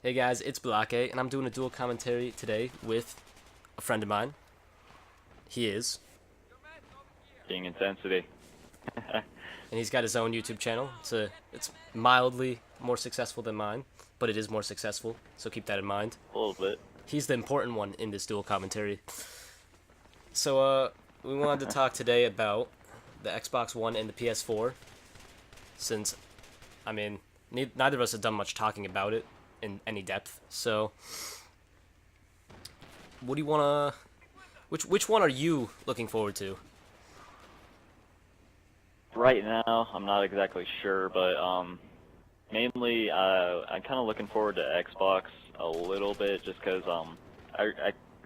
Hey guys, it's Bahlockaye, and I'm doing a dual commentary today with a friend of mine. He is, KingIntensity. and he's got his own YouTube channel. It's mildly more successful than mine, but it is more successful, so keep that in mind. A little bit. He's the important one in this dual commentary. So, we wanted to talk today about the Xbox One and the PS4, since, I mean, neither of us have done much talking about it in any depth. So, what do you wanna? Which one are you looking forward to? Right now, I'm not exactly sure, but mainly I'm kind of looking forward to Xbox a little bit, just because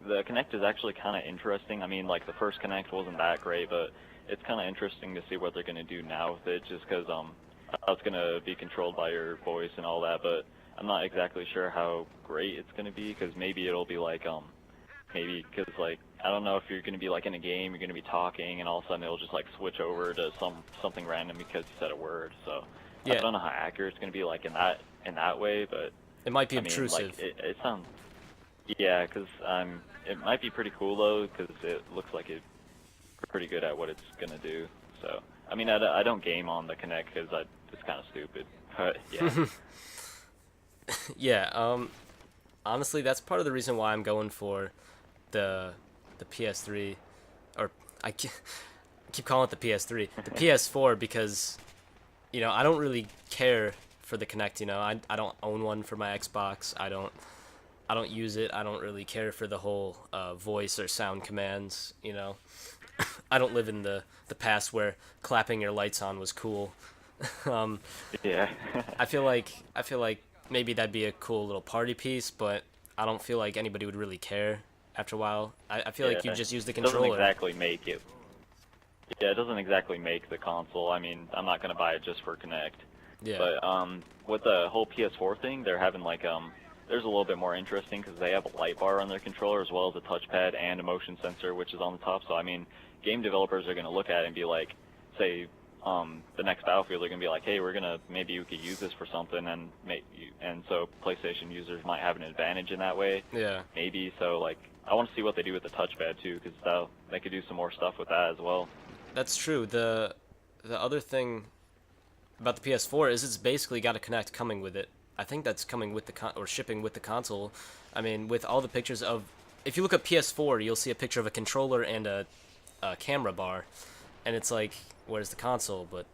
the Kinect is actually kind of interesting. I mean, like the first Kinect wasn't that great, but it's kind of interesting to see what they're gonna do now with it, just because it's gonna be controlled by your voice and all that, but I'm not exactly sure how great it's gonna be, because maybe it'll be like maybe because like I don't know if you're gonna be like in a game, you're gonna be talking, and all of a sudden it'll just like switch over to something random because you said a word. So Yeah, I don't know how accurate it's gonna be like in that way, but it might be I mean, obtrusive. like it sounds, yeah, because it might be pretty cool though, because it looks like it's pretty good at what it's gonna do. So I mean, I don't game on the Kinect because it's kind of stupid, but yeah. Yeah, honestly, that's part of the reason why I'm going for the PS3, or I keep calling it the PS3, the PS4, because I don't really care for the Kinect. I don't own one for my Xbox. I don't use it. I don't really care for the whole voice or sound commands. I don't live in the past where clapping your lights on was cool. um, Yeah. I feel like maybe that'd be a cool little party piece, but I don't feel like anybody would really care after a while. I feel like you Yeah. just use the Doesn't controller. exactly make it. Yeah, it doesn't exactly make the console. I mean, I'm not gonna buy it just for Kinect. Yeah. But with the whole PS4 thing, they're having like there's a little bit more interesting because they have a light bar on their controller as well as a touchpad and a motion sensor, which is on the top. So I mean, game developers are gonna look at it and be like, say, the next Battlefield, they're gonna be like, hey, maybe we could use this for something, and so PlayStation users might have an advantage in that way. Yeah. Maybe so. Like, I want to see what they do with the touchpad too, because they could do some more stuff with that as well. That's true. The other thing about the PS4 is it's basically got a Kinect coming with it. I think that's coming with or shipping with the console. I mean, with all the pictures of, if you look up PS4, you'll see a picture of a controller and a camera bar, and it's like, where's the console? But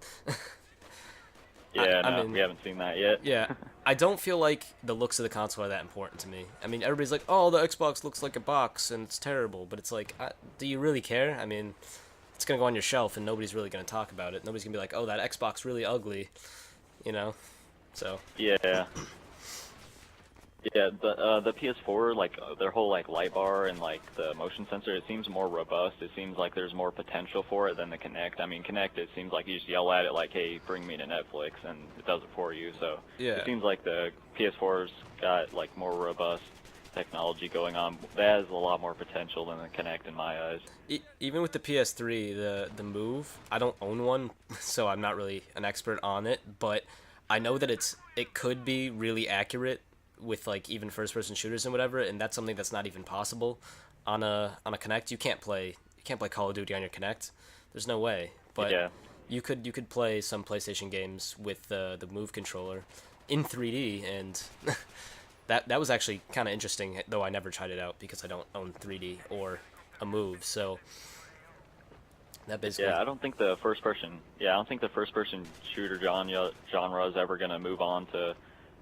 Yeah, I no, mean, we haven't seen that yet. yeah, I don't feel like the looks of the console are that important to me. I mean, everybody's like, oh, the Xbox looks like a box and it's terrible, but it's like, do you really care? I mean, it's gonna go on your shelf and nobody's really gonna talk about it. Nobody's gonna be like, oh, that Xbox really ugly, you know? So Yeah. Yeah, the PS4, like their whole like light bar and like the motion sensor, it seems more robust. It seems like there's more potential for it than the Kinect. I mean, Kinect, it seems like you just yell at it like, "Hey, bring me to Netflix," and it does it for you. So yeah, it seems like the PS4's got like more robust technology going on. That has a lot more potential than the Kinect in my eyes. even with the PS3, the Move, I don't own one, so I'm not really an expert on it, but I know that it could be really accurate with like even first person shooters and whatever, and that's something that's not even possible on a Kinect. You can't play Call of Duty on your Kinect. There's no way. But Yeah. you could play some PlayStation games with the Move controller in 3D, and that was actually kind of interesting, though I never tried it out because I don't own 3D or a Move. So that basically, Yeah, I don't think the first person. Yeah, I don't think the first person shooter genre is ever gonna move on to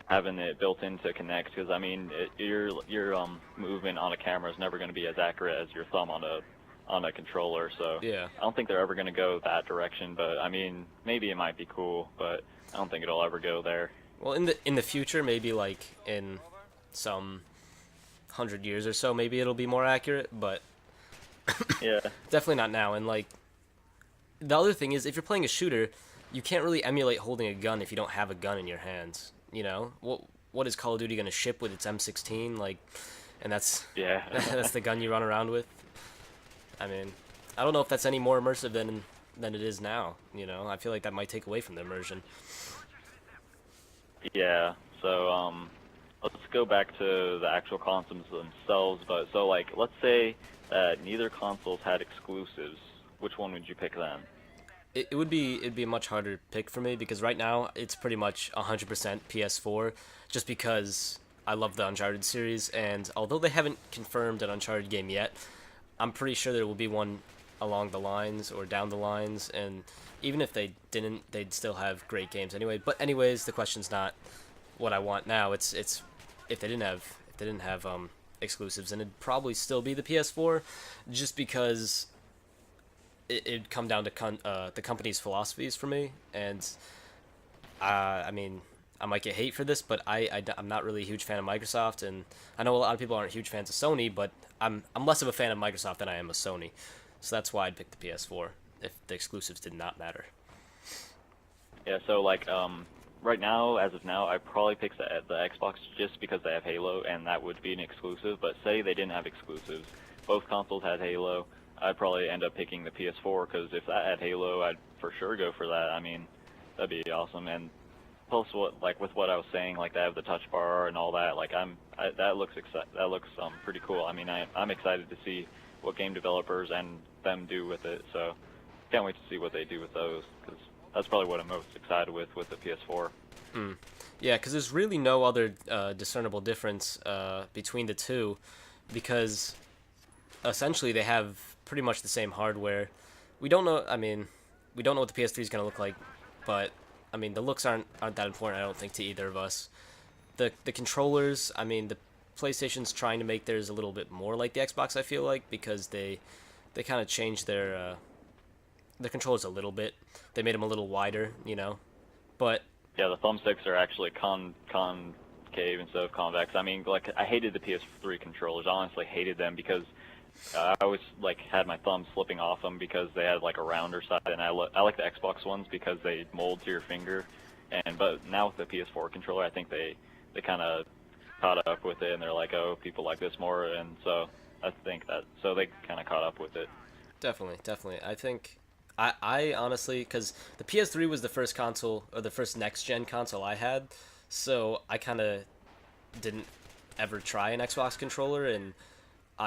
having it built into Kinect, because I mean, your movement on a camera is never going to be as accurate as your thumb on a controller. So yeah. I don't think they're ever going to go that direction. But I mean, maybe it might be cool, but I don't think it'll ever go there. Well, in the future, maybe like in some 100 years or so, maybe it'll be more accurate, but Yeah. definitely not now. And like the other thing is, if you're playing a shooter, you can't really emulate holding a gun if you don't have a gun in your hands. What is Call of Duty gonna ship with its M16? Like, and that's Yeah. that's the gun you run around with. I mean, I don't know if that's any more immersive than it is now. I feel like that might take away from the immersion. Yeah. So let's go back to the actual consoles themselves. But so like, let's say that neither consoles had exclusives. Which one would you pick then? It'd be a much harder pick for me because right now it's pretty much 100% PS4, just because I love the Uncharted series, and although they haven't confirmed an Uncharted game yet, I'm pretty sure there will be one along the lines or down the lines, and even if they didn't, they'd still have great games anyway. But anyways, the question's not what I want now. It's if they didn't have exclusives, and it'd probably still be the PS4, just because it'd come down to the company's philosophies for me, and I mean, I might get hate for this, but I'm not really a huge fan of Microsoft, and I know a lot of people aren't huge fans of Sony, but I'm less of a fan of Microsoft than I am of Sony, so that's why I'd pick the PS4 if the exclusives did not matter. Yeah. So like right now, as of now, I probably pick the Xbox just because they have Halo, and that would be an exclusive. But say they didn't have exclusives, both consoles had Halo, I'd probably end up picking the PS4 because if that had Halo, I'd for sure go for that. I mean, that'd be awesome. And plus, with what I was saying, like they have the touch bar and all that. Like that looks pretty cool. I mean, I'm excited to see what game developers and them do with it. So can't wait to see what they do with those because that's probably what I'm most excited with the PS4. Yeah, because there's really no other discernible difference between the two, because essentially they have pretty much the same hardware. We don't know. I mean, we don't know what the PS3 is gonna look like, but I mean the looks aren't that important. I don't think to either of us. The controllers. I mean the PlayStation's trying to make theirs a little bit more like the Xbox. I feel like because they kind of changed their controllers a little bit. They made them a little wider, you know. But Yeah, the thumbsticks are actually concave instead of convex. I mean, like I hated the PS3 controllers. I honestly hated them because I always like had my thumb slipping off them because they had like a rounder side, and I like the Xbox ones because they mold to your finger. But now with the PS4 controller, I think they kind of caught up with it, and they're like, oh, people like this more, and so I think that so they kind of caught up with it. definitely, definitely. I think I honestly, because the PS3 was the first console or the first next gen console I had, so I kind of didn't ever try an Xbox controller, and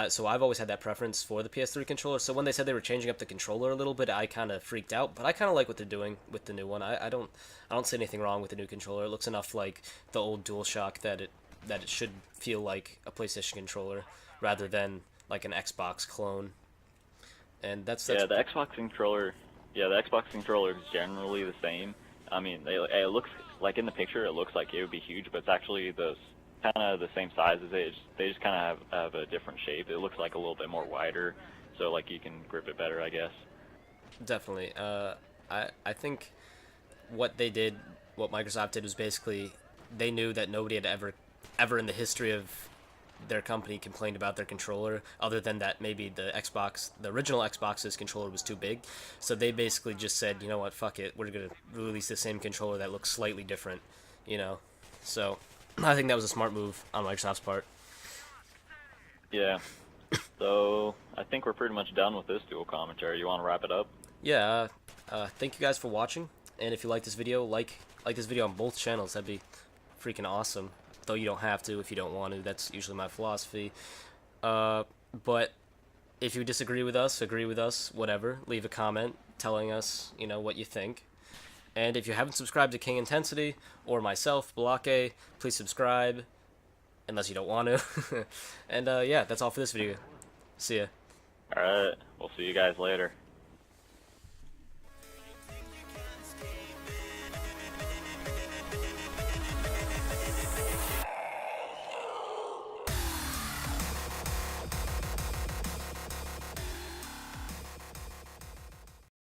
so I've always had that preference for the PS3 controller. So when they said they were changing up the controller a little bit, I kind of freaked out. But I kind of like what they're doing with the new one. I don't see anything wrong with the new controller. It looks enough like the old DualShock that it should feel like a PlayStation controller rather than like an Xbox clone. And that's Yeah, the Xbox controller. Yeah, the Xbox controller is generally the same. I mean, it looks like in the picture, it looks like it would be huge, but it's actually the kind of the same size as it. They just kind of have a different shape. It looks like a little bit more wider, so like you can grip it better, I guess. definitely. I think what they did, what Microsoft did, was basically they knew that nobody had ever in the history of their company complained about their controller, other than that maybe the original Xbox's controller was too big. So they basically just said, you know what, fuck it, we're gonna release the same controller that looks slightly different, you know. So I think that was a smart move on Microsoft's part. Yeah. So I think we're pretty much done with this dual commentary. You want to wrap it up? Yeah. Thank you guys for watching, and if you like this video, like this video on both channels. That'd be freaking awesome. Though you don't have to if you don't want to. That's usually my philosophy. But if you disagree with us, agree with us, whatever, leave a comment telling us, you know, what you think. And if you haven't subscribed to King Intensity or myself, Bahlockaye, please subscribe, unless you don't want to. And yeah, that's all for this video. See ya. All right. We'll see you guys later.